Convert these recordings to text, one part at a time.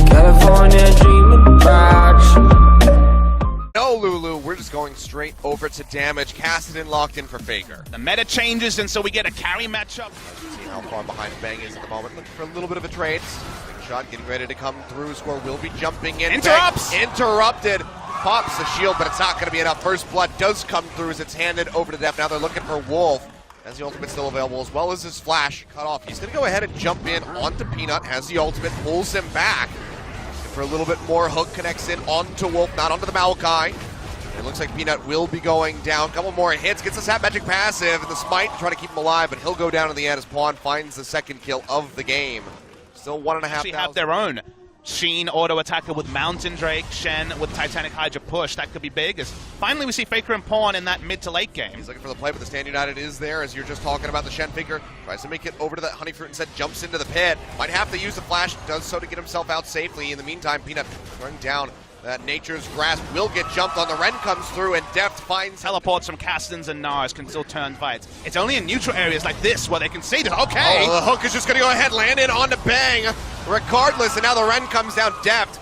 California dreaming about you. No, Lulu, we're just going straight over to damage. Cassidy locked in for Faker. The meta changes, and so we get a carry matchup. See how far behind Bang is at the moment. Looking for a little bit of a trade. Big shot getting ready to come through. Score will be jumping in. Interrupts! Bang interrupted. Pops the shield, but it's not going to be enough. First blood does come through as it's handed over to Def. Now they're looking for Wolf. As the ultimate still available, as well as his flash cut off. He's going to go ahead and jump in onto Peanut. Has the ultimate, pulls him back. Looking for a little bit more. Hook connects in onto Wolf, not onto the Maokai. It looks like Peanut will be going down. Couple more hits, gets the Sap Magic passive, and the Smite to try to keep him alive, but he'll go down in the end as Pawn finds the second kill of the game. Still 1.5 Actually have their own Sheen auto attacker with Mountain Drake, Shen with Titanic Hydra push. That could be big. As finally we see Faker and Pawn in that mid to late game. He's looking for the play, but the Stand United is there, as you're just talking about the Shen Faker. Tries to make it over to that Honey Fruit instead, jumps into the pit. Might have to use the flash, does so to get himself out safely. In the meantime, Peanut running down. That Nature's Grasp will get jumped on. The Ren comes through, and Deft finds teleports from Castans and Nars can still turn fights. It's only in neutral areas like this where they can see this. Okay. Oh, the hook is just going to go ahead, land in onto Bang. Regardless, and now the Ren comes down. Deft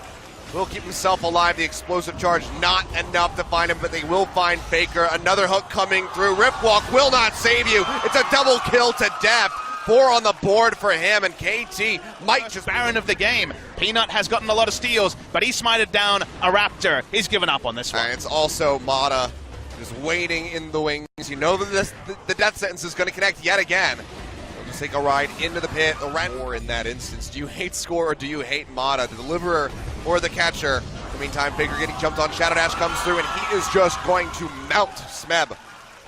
will keep himself alive. The explosive charge not enough to find him, but they will find Faker. Another hook coming through. Ripwalk will not save you. It's a double kill to Deft. 4 on the board for him, and KT might just Baron of the game. Peanut has gotten a lot of steals, but he smited down a Raptor. He's given up on this one. And it's also Mata just waiting in the wings. You know that the death sentence is going to connect yet again. We'll just take a ride into the pit. The Ren war in that instance. Do you hate Score or do you hate Mata? The deliverer or the catcher? In the meantime, Faker getting jumped on. Shadow Dash comes through, and he is just going to mount Smeb.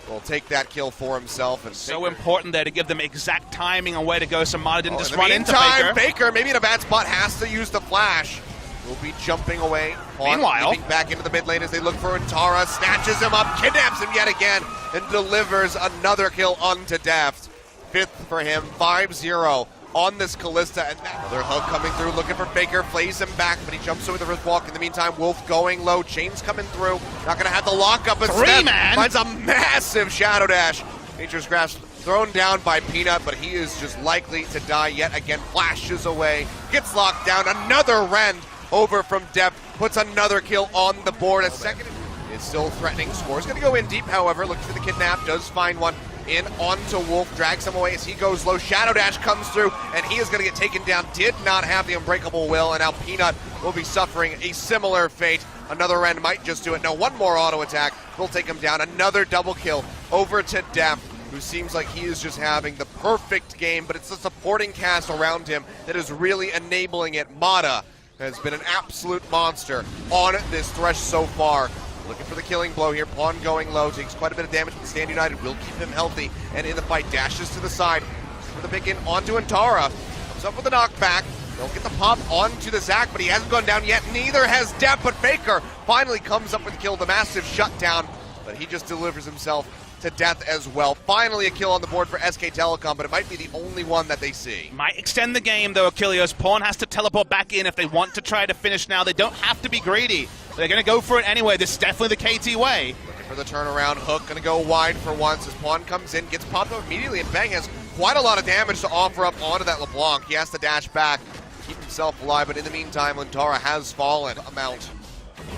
Will take that kill for himself. And so important there to give them exact timing on where to go so Mata didn't just run into Faker. Faker, maybe in a bad spot, has to use the flash. Will be jumping away. Meanwhile, back into the mid lane as they look for Antara, snatches him up, kidnaps him yet again, and delivers another kill onto Deft. 5th for him, 5-0 on this Callista, and another hook coming through, looking for Faker, flays him back, but he jumps over the Riftwalk. In the meantime, Wolf going low, Chain's coming through, not gonna have to lock up, but Three-man finds a massive Shadow Dash. Nature's Grasp thrown down by Peanut, but he is just likely to die yet again. Flashes away, gets locked down, another Rend over from Depth, puts another kill on the board. A second is still threatening. Score's gonna go in deep, however, looking for the kidnap, does find one. In onto Wolf, drags him away as he goes low. Shadow Dash comes through, and he is going to get taken down. Did not have the Unbreakable Will, and now Peanut will be suffering a similar fate. Another Ren might just do it. No, one more auto attack will take him down. Another double kill over to Def, who seems like he is just having the perfect game, but it's the supporting cast around him that is really enabling it. Mata has been an absolute monster on this Thresh so far. Looking for the killing blow here. Pawn going low, takes quite a bit of damage, but Stand United will keep him healthy. And in the fight, dashes to the side for the pick in onto Antara. Comes up with a knockback. They'll get the pop onto the Zac, but he hasn't gone down yet. Neither has Def, but Faker finally comes up with the kill. The massive shutdown, but he just delivers himself to death as well. Finally a kill on the board for SK Telecom, but it might be the only one that they see. Might extend the game though, Achilles. Pawn has to teleport back in if they want to try to finish now. They don't have to be greedy. They're going to go for it anyway. This is definitely the KT way. Looking for the turnaround. Hook going to go wide for once as Pawn comes in, gets popped up immediately, and Bang has quite a lot of damage to offer up onto that LeBlanc. He has to dash back, keep himself alive, but in the meantime, Lintara has fallen. Amount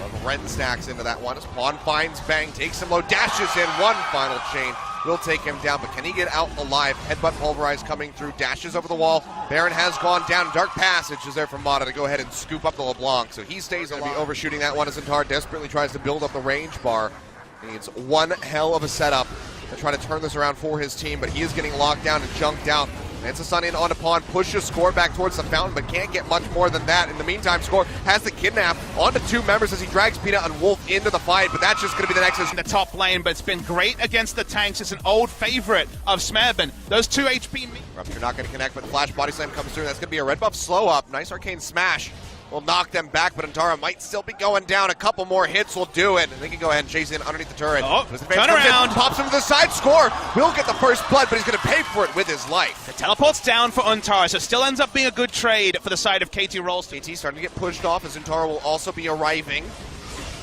of Ren stacks into that one as Pawn finds Bang, takes him low, dashes in, one final chain. Will take him down, but can he get out alive? Headbutt Pulverize coming through, dashes over the wall. Baron has gone down. Dark Passage is there for Mata to go ahead and scoop up the LeBlanc, so he stays alive. Be overshooting that one as Antar desperately tries to build up the range bar. He needs one hell of a setup to try to turn this around for his team, but he is getting locked down and junked out. It's a Sun in onto Pawn, pushes Score back towards the fountain, but can't get much more than that. In the meantime, Score has the kidnap onto 2 members as he drags Peanut and Wolf into the fight, but that's just going to be the next. In the top lane, but it's been great against the tanks. It's an old favorite of Smebin. Those 2 HP. Rupture not going to connect, but Flash Body Slam comes through. That's going to be a red buff slow up. Nice arcane smash. Will knock them back, but Antara might still be going down. A couple more hits will do it. And they can go ahead and chase in underneath the turret. Oh, turn around. Pops him to the side. Score will get the first blood, but he's going to pay for it with his life. The teleport's down for Antara, so it still ends up being a good trade for the side of KT Rolls. KT starting to get pushed off as Antara will also be arriving.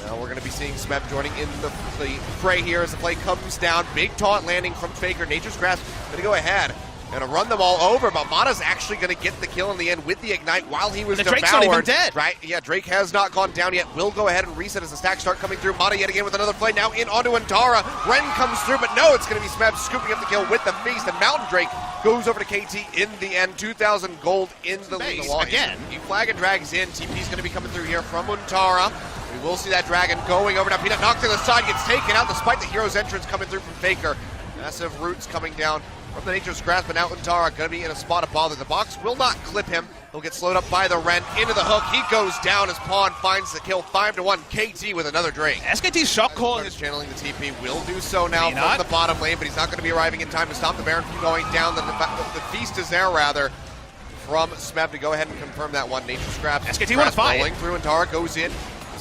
Now we're going to be seeing Smeb joining in the fray here as the play comes down. Big taunt landing from Faker. Nature's Grasp going to go ahead. Gonna run them all over, but Mata's actually gonna get the kill in the end with the Ignite while he was And devoured. Drake's not even dead. Right, yeah, Drake has not gone down yet. Will go ahead and reset as the stacks start coming through. Mata yet again with another play, now in onto Antara. Ren comes through, but no, it's gonna be Smeb scooping up the kill with the feast, and Mountain Drake goes over to KT in the end. 2,000 gold in the lead. Again. He flag and drags in. TP's gonna be coming through here from Antara. We will see that dragon going over. Now Peanut knocked to the side, gets taken out despite the hero's entrance coming through from Faker. Massive roots coming down from the Nature's Grasp, but now Antara gonna be in a spot of bother. The box will not clip him. He'll get slowed up by the Ren into the hook. He goes down as Pawn finds the kill. 5-1. KT with another Drake. SKT's shot calling is is channeling the TP. Will do so now Peanut. from the bottom lane, but he's not going to be arriving in time to stop the Baron from going down. The feast is there rather from Smeb to go ahead and confirm that one. Nature's Grasp. SKT want to fight. Rolling through, Antara goes in.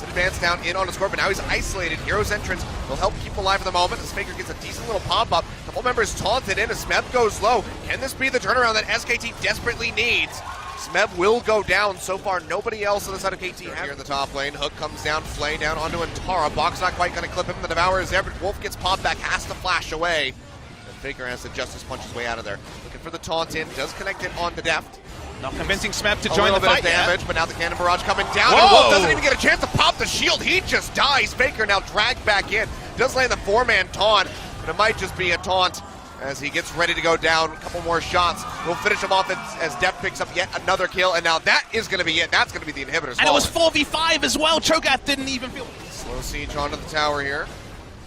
Advance down in on the score, but now he's isolated. Hero's entrance will help keep him alive for the moment. As Faker gets a decent little pop-up. Couple members taunted in as Smeb goes low. Can this be the turnaround that SKT desperately needs? Smeb will go down. So far, nobody else on the side of KT here in the top lane. Hook comes down, Flay down onto Antara. Box not quite going to clip him. The Devourer is there, but Wolf gets popped back, has to flash away. And Faker has to Justice punch his way out of there. Looking for the taunt in, does connect it on the Deft. not convincing Smeb to A join little the bit fight of damage, yet. but now the Cannon Barrage coming down. Whoa! And Wolf doesn't even get a chance to pop the shield. He just dies. Faker now dragged back in. Does land the 4-man taunt, but it might just be a taunt as he gets ready to go down. A couple more shots. We'll finish him off as Deft picks up yet another kill, and now that is going to be it. That's going to be the inhibitors. And it was 4v5 as well. Cho'Gath didn't even feel. Slow siege onto the tower here.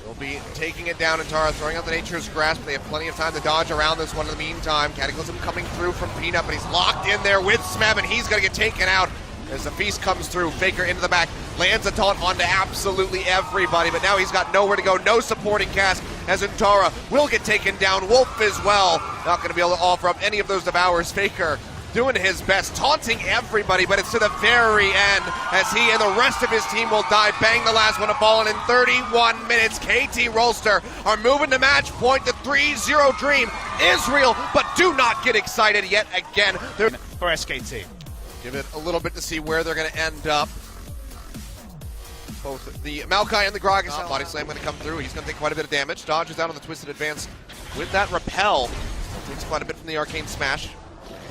They'll be taking it down, and Tara throwing out the Nature's Grasp. They have plenty of time to dodge around this one in the meantime. Cataclysm coming through from Peanut, but he's locked in there with Smeb, and he's going to get taken out as the feast comes through. Faker into the back, lands a taunt onto absolutely everybody, but now he's got nowhere to go, no supporting cast, as Antara will get taken down. Wolf as well, not going to be able to offer up any of those Devours. Faker doing his best, taunting everybody, but it's to the very end as he and the rest of his team will die. Bang, the last one to fall, and in 31 minutes, KT Rolster are moving to match point. The 3-0 dream is real, but do not get excited yet again. They're For SKT. give it a little bit to see where they're going to end up. Both the Maokai and the Gragas. Body slam going to come through. He's going to take quite a bit of damage. Dodges out on the twisted advance with that repel. Takes quite a bit from the arcane smash.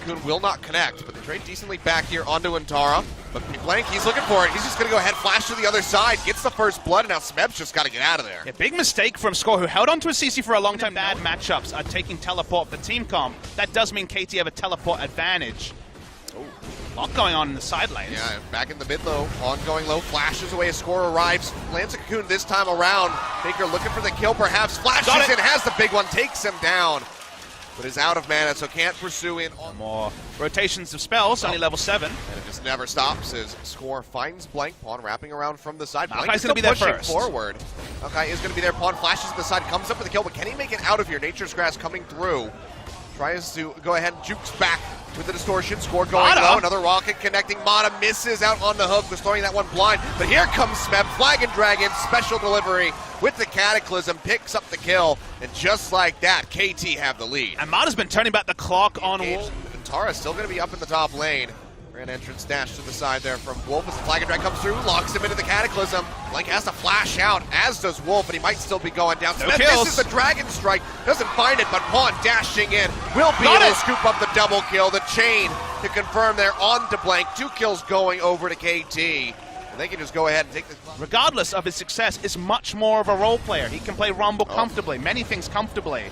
Cocoon will not connect, but they trade decently back here onto Antara. But Blank, he's looking for it. He's just going to go ahead, flash to the other side, gets the first blood, and now Smeb's just got to get out of there. A big mistake from Score, who held on to a CC for a long time. Bad matchups are taking teleport for team comp. That does mean KT have a teleport advantage. A lot going on in the side lanes. Yeah, back in the mid low, on going low, flashes away, a Score arrives, lands a Cocoon this time around. Faker looking for the kill perhaps, flashes in, has the big one, takes him down. But is out of mana, so can't pursue in. More rotations of spells, only level 7. And it just never stops as Score finds Blank. Pawn wrapping around from the side. Blank Maokai's is gonna be there pushing first. forward. Okay, is going to be there. Pawn flashes to the side, comes up with the kill, but can he make it out of here? Nature's Grass coming through. Tries to go ahead and jukes back with the distortion. Score going Mata. low. Another rocket connecting. Mata misses out on the hook, was throwing that one blind. But here comes Smeb, Flag and Dragon, special delivery with the Cataclysm, picks up the kill. And just like that, KT have the lead. And Mata's been turning back the clock on Wolf. Tara's still going to be up in the top lane. Grand entrance dash to the side there from Wolf as the Flag and Drag comes through, locks him into the Cataclysm. Blank has to flash out, as does Wolf, but he might still be going down. No Smith kills. misses the Dragon Strike, doesn't find it, but Pawn dashing in will be Got able it. to scoop up the double kill. The chain to confirm there on to Blank. 2 kills going over to KT. And they can just go ahead and take this. Regardless of his success, is much more of a role player. He can play Rumble comfortably, many things comfortably.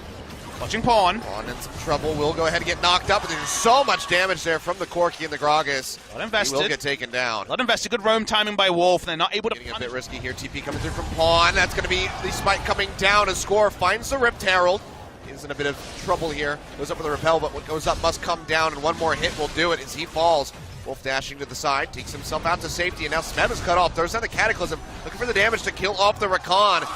Watching Pawn. Pawn in some trouble, will go ahead and get knocked up, but there's so much damage there from the Corki and the Gragas. Not invested. He will get taken down. Not invested. Good roam timing by Wolf. And they're not able to Getting a punish. bit risky here. TP coming through from Pawn. That's going to be the smite coming down as Score finds the Ripped Herald. He's in a bit of trouble here. Goes up with a repel, but what goes up must come down, and one more hit will do it as he falls. Wolf dashing to the side, takes himself out to safety, and now Smeb is cut off. Throws down the Cataclysm, looking for the damage to kill off the Rakan.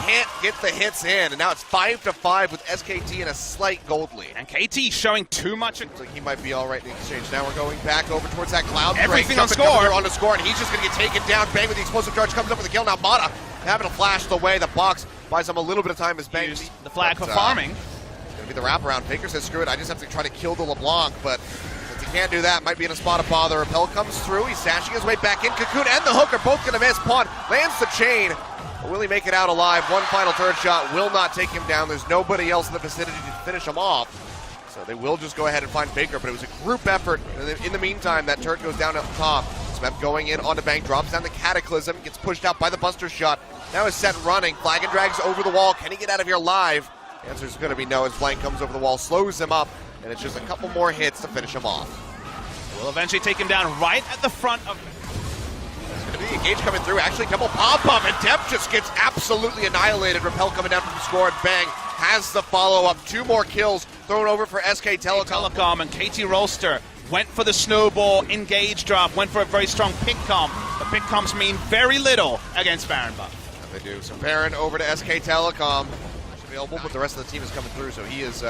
Can't get the hits in, and now it's 5-5 with SKT in a slight gold lead. And KT showing too much. Looks like he might be all right in the exchange. Now we're going back over towards that Cloud. Everything Drake on jumping Score. there on the Score, and he's just going to get taken down. Bang with the explosive charge, comes up with the kill. Now Mata having to flash the way. The box buys him a little bit of time as Bang Used the flag but, for farming. It's going to be the wraparound. Faker says, screw it, I just have to try to kill the LeBlanc, but since he can't do that, might be in a spot of bother. Repel comes through, he's sashing his way back in. Cocoon and the Hook are both going to miss. Pawn lands the chain. Will he make it out alive? One final turret shot will not take him down. There's nobody else in the vicinity to finish him off. So they will just go ahead and find Faker, but it was a group effort. And in the meantime, that turret goes down up top. Smeb going in onto Bang, drops down the Cataclysm, gets pushed out by the Buster Shot. Now is set running. Flag and drags over the wall. Can he get out of here live? The answer is going to be no as Blank comes over the wall, slows him up, and it's just a couple more hits to finish him off. Will eventually take him down right at the front of... It's going to be the engage coming through. Actually, double pop-up, and Dep just gets absolutely annihilated. Repel coming down from the score, and Bang has the follow-up. 2 more kills thrown over for SK Telecom. And KT Rolster went for the snowball engage drop, went for a very strong pick comp. The pick comps mean very little against Baron buff. Yeah, they do. So Baron over to SK Telecom. He's available, but the rest of the team is coming through, so he is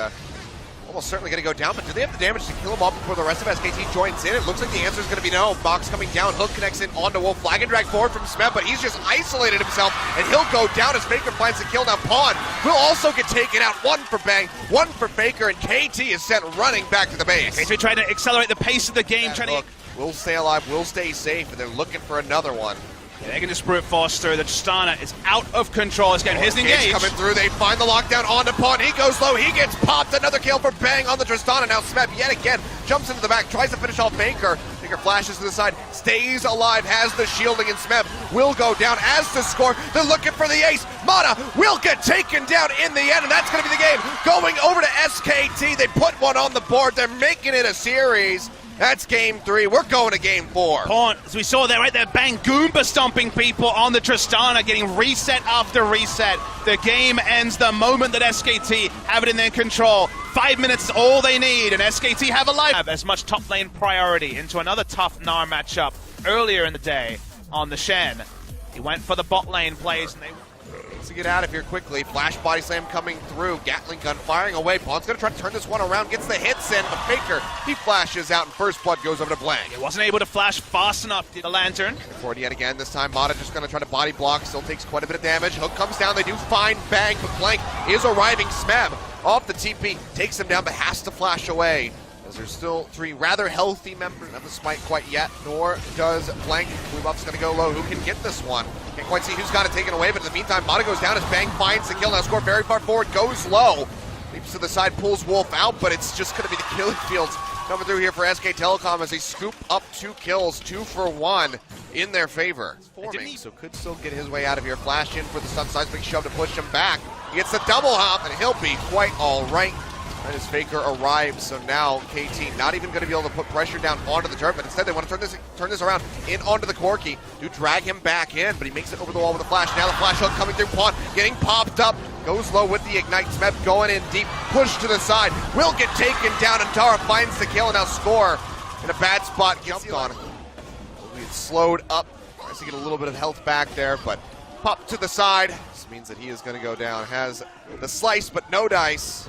almost certainly going to go down. But do they have the damage to kill him off before the rest of SKT joins in? It looks like the answer is going to be no. Box coming down, Hook connects in onto Wolf, flag and drag forward from Smeb, but he's just isolated himself, and he'll go down as Faker finds the kill. Now Pawn will also get taken out. 1 for Bang, 1 for Faker, and KT is sent running back to the base. KT trying to accelerate the pace of the game. Hook will stay alive, will stay safe, and they're looking for another one. They can just brute force through. The Tristana is out of control. It's getting his engage. Coming through, they find the lockdown onto Pawn. He goes low, he gets popped. Another kill for Bang on the Tristana. Now Smeb yet again jumps into the back, tries to finish off Faker. Faker flashes to the side, stays alive, has the shielding, and Smeb will go down as the score. They're looking for the ace. Mata will get taken down in the end, and that's going to be the game. Going over to SKT, they put one on the board. They're making it a series. That's game 3. We're going to game 4. Pawn, as we saw there, right there, Bang Goomba stomping people on the Tristana, getting reset after reset. The game ends the moment that SKT have it in their control. 5 minutes is all they need, and SKT have a life. Have as much top lane priority into another tough Gnar matchup earlier in the day on the Shen. He went for the bot lane plays, and they... To get out of here quickly. Flash body slam coming through. Gatling gun firing away. Pawn's going to try to turn this one around. Gets the hits in, but Faker, he flashes out, and first blood goes over to Blank. He wasn't able to flash fast enough to the Lantern. Forward yet again. This time Mata just going to try to body block. Still takes quite a bit of damage. Hook comes down. They do find Bang, but Blank is arriving. Smeb off the TP. Takes him down, but has to flash away. As there's still 3 rather healthy members. Not the smite quite yet, nor does Blank. Blue buff's going to go low. Who can get this one? Can't quite see who's got it taken away, but in the meantime, Mata goes down as Bang finds the kill. Now score very far forward, goes low. Leaps to the side, pulls Wolf out, but it's just going to be the killing fields coming through here for SK Telecom as they scoop up 2 kills, 2 for 1 in their favor. Forming, so could still get his way out of here. Flash in for the stun seismic shove to push him back. He gets the double hop, and he'll be quite all right. And as Faker arrives, so now KT not even going to be able to put pressure down onto the turret, but instead they want to turn this around in onto the Corki. Do drag him back in, but he makes it over the wall with a flash. Now the flash hook coming through. Pawn getting popped up, goes low with the ignite. Smeb going in deep, push to the side, will get taken down, and Tara finds the kill, and now score in a bad spot. Jumped on him. It's slowed up, tries to get a little bit of health back there, but pop to the side. This means that he is going to go down. Has the slice, but no dice.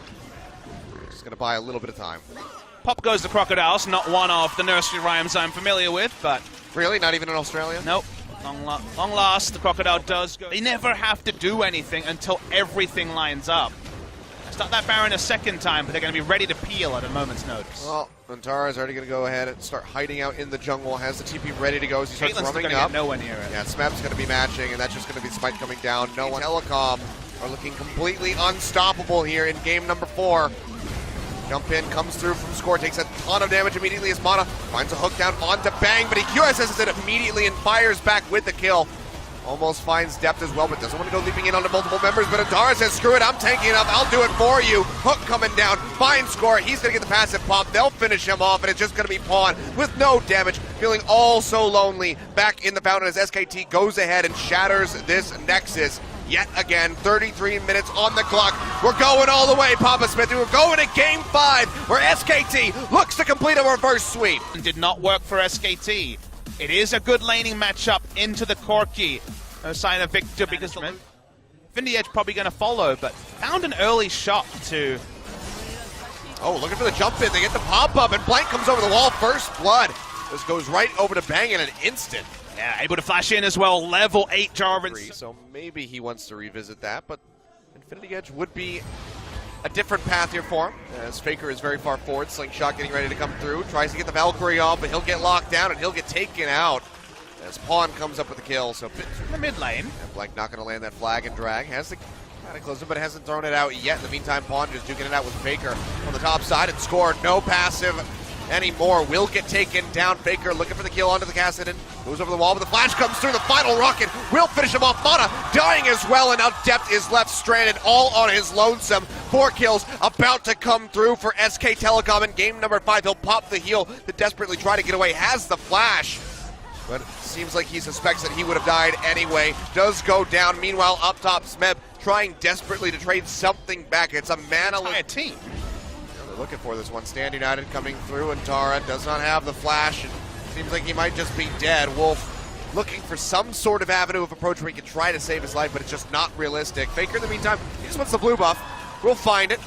Going to buy a little bit of time. Pop goes the Crocodiles, not one of the nursery rhymes I'm familiar with, but... Really? Not even in Australia? Nope. Long last, the Crocodile does go. They never have to do anything until everything lines up. Start that Baron a second time, but they're going to be ready to peel at a moment's notice. Well, Antara is already going to go ahead and start hiding out in the jungle, has the TP ready to go as he starts running up. Get nowhere near it. Yeah, Smeb's going to be matching, and that's just going to be Smite coming down. No one. Telecom are looking completely unstoppable here in game number 4. Jump in, comes through from score, takes a ton of damage immediately as Mata finds a hook down onto Bang, but he QSS's it immediately and fires back with the kill. Almost finds depth as well, but doesn't want to go leaping in onto multiple members, but Adara says, screw it, I'm tanking it up, I'll do it for you. Hook coming down, finds score, he's going to get the passive pop, they'll finish him off, and it's just going to be Pawn with no damage, feeling all so lonely back in the fountain as SKT goes ahead and shatters this Nexus. Yet again, 33 minutes on the clock. We're going all the way, Papa Smith. We're going to game 5, where SKT looks to complete a reverse sweep. Did not work for SKT. It is a good laning matchup into the Corki. No sign of victor because the Vindy Edge probably going to follow, but found an early shot to... Oh, looking for the jump in. They get the pop-up, and Blank comes over the wall. First blood. This goes right over to Bang in an instant. Yeah, able to flash in as well. Level 8 Jarvan. So maybe he wants to revisit that, but Infinity Edge would be a different path here for him, as Faker is very far forward. Slingshot getting ready to come through. Tries to get the Valkyrie off, but he'll get locked down and he'll get taken out as Pawn comes up with the kill. So in the mid lane. And Blank not going to land that flag and drag. Has the Cataclysm, but hasn't thrown it out yet. In the meantime, Pawn just duking it out with Faker on the top side and score. No passive anymore. Will get taken down. Faker looking for the kill onto the Kassadin. Goes over the wall, but the flash comes through. The final rocket will finish him off. Mana dying as well, and now Depth is left stranded all on his lonesome. 4 kills about to come through for SK Telecom in game number 5. He'll pop the heal to desperately try to get away. Has the flash, but it seems like he suspects that he would have died anyway. Does go down. Meanwhile, up top, Smeb trying desperately to trade something back. It's a mana-less team. They're looking for this one. Stand United coming through, and Tara does not have the flash. It seems like he might just be dead. Wolf looking for some sort of avenue of approach where he can try to save his life, but it's just not realistic. Faker, in the meantime, he just wants the blue buff. We'll find it.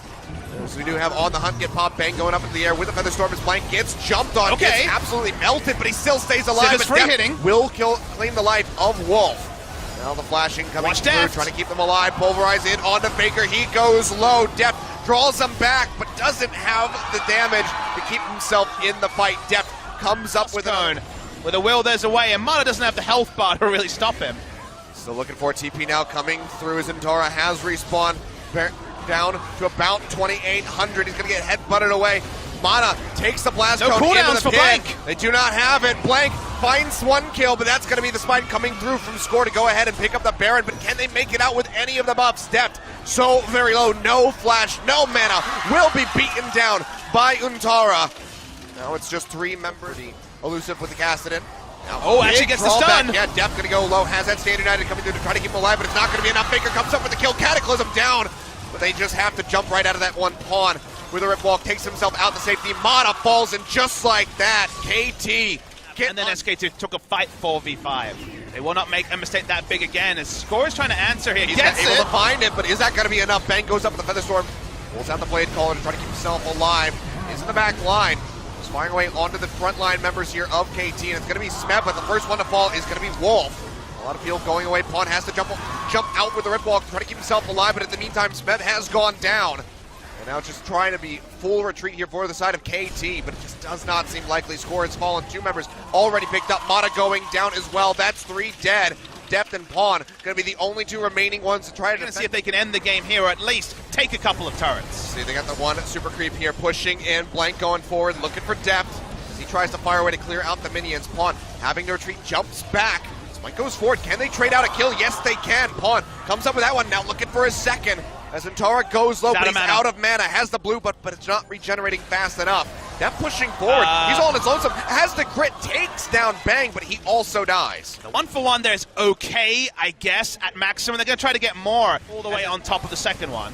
So we do have on the hunt, get pop, bang going up into the air with a Featherstorm. His blank gets jumped on, gets absolutely melted, but he still stays alive. Civ is free hitting. Will claim the life of Wolf. Now the flashing coming through, trying to keep them alive. Pulverize in onto Faker. He goes low. Depth draws him back, but doesn't have the damage to keep himself in the fight. Depth comes up with a will, there's a way, and Mana doesn't have the health bar to really stop him. Still looking for TP now coming through. Zentara has respawned down to about 2,800. He's going to get head-butted away. Mana takes the blast cone into the pit. Blank. They do not have it. Blank finds 1 kill, but that's going to be the spike coming through from Score to go ahead and pick up the Baron. But can they make it out with any of the buffs? Depth so very low. No flash, no mana. Will be beaten down by Untara. Now it's just 3 members. Elusive with the Kassadin. Actually gets the stun. Yeah, Depth going to go low. Has that Stand United coming through to try to keep him alive, but it's not going to be enough. Faker comes up with the kill. Cataclysm down. But they just have to jump right out of that one Pawn with a rip walk, takes himself out to safety. Mana falls, and just like that, KT. And then SKT took a fight 4v5. They will not make a mistake that big again, as Score is trying to answer here. He's able to find it, but is that going to be enough? Bang goes up with the Featherstorm. Pulls out the Blade Caller to try to keep himself alive. He's in the back line. He's firing away onto the front line members here of KT, and it's going to be Smeb, but the first one to fall is going to be Wolf. A lot of field going away. Pawn has to jump out with the rip walk to try to keep himself alive, but in the meantime, Smeb has gone down. And now just trying to be full retreat here for the side of KT, but it just does not seem likely. Score has fallen. 2 members already picked up. Mana going down as well. That's 3 dead. Depth and Pawn going to be the only 2 remaining ones to try to see if they can end the game here, or at least take a couple of turrets. See, they got the one super creep here pushing in. Blank going forward, looking for Depth as he tries to fire away to clear out the minions. Pawn having to retreat, jumps back. Smite goes forward. Can they trade out a kill? Yes, they can. Pawn comes up with that one. Now looking for his second. As Zentara goes low, but he's out of mana. Has the blue, but it's not regenerating fast enough. Depth pushing forward. He's all on his lonesome. Has the crit, takes down Bang, but he also dies. The 1-for-1 there's okay, I guess, at maximum. They're going to try to get more all the way on top of the second one.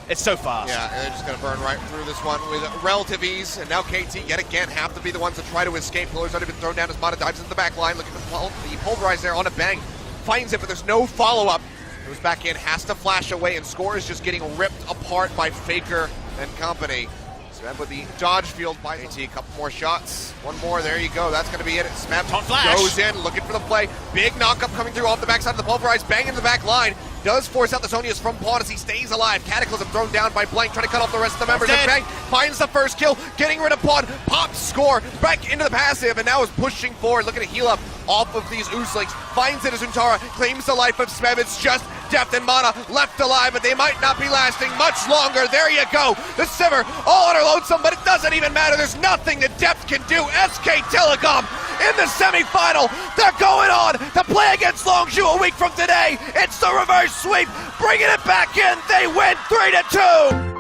It's so fast. Yeah, and they're just going to burn right through this one with relative ease. And now KT, yet again, have to be the ones that try to escape. Pillar's already been thrown down as Mana dives into the back line. Looking for the pulverize there on a Bang. Finds it, but there's no follow-up. Goes back in, has to flash away, and Score is just getting ripped apart by Faker and company. Smeb with the dodge field by KT. A couple more shots. 1 more, there you go. That's going to be it. Smeb goes in, looking for the play. Big knock-up coming through off the backside of the pulverize. Bang in the back line. Does force out the Zonias from Pawn as he stays alive. Cataclysm thrown down by Blank, trying to cut off the rest of the members. And Bang finds the first kill, getting rid of Pawn. Pops Score back into the passive, and now is pushing forward, looking to heal up off of these Oozlings. Finds it as Untara, claims the life of Smeb. It's just Depth and Mana left alive, but they might not be lasting much longer. There you go. The Sivir all on her lonesome, but it doesn't even matter. There's nothing that Depth can do. SK Telecom in the semifinal. They're going on to play against Longzhou a week from today. It's the reverse sweep, bringing it back in. They win 3-2.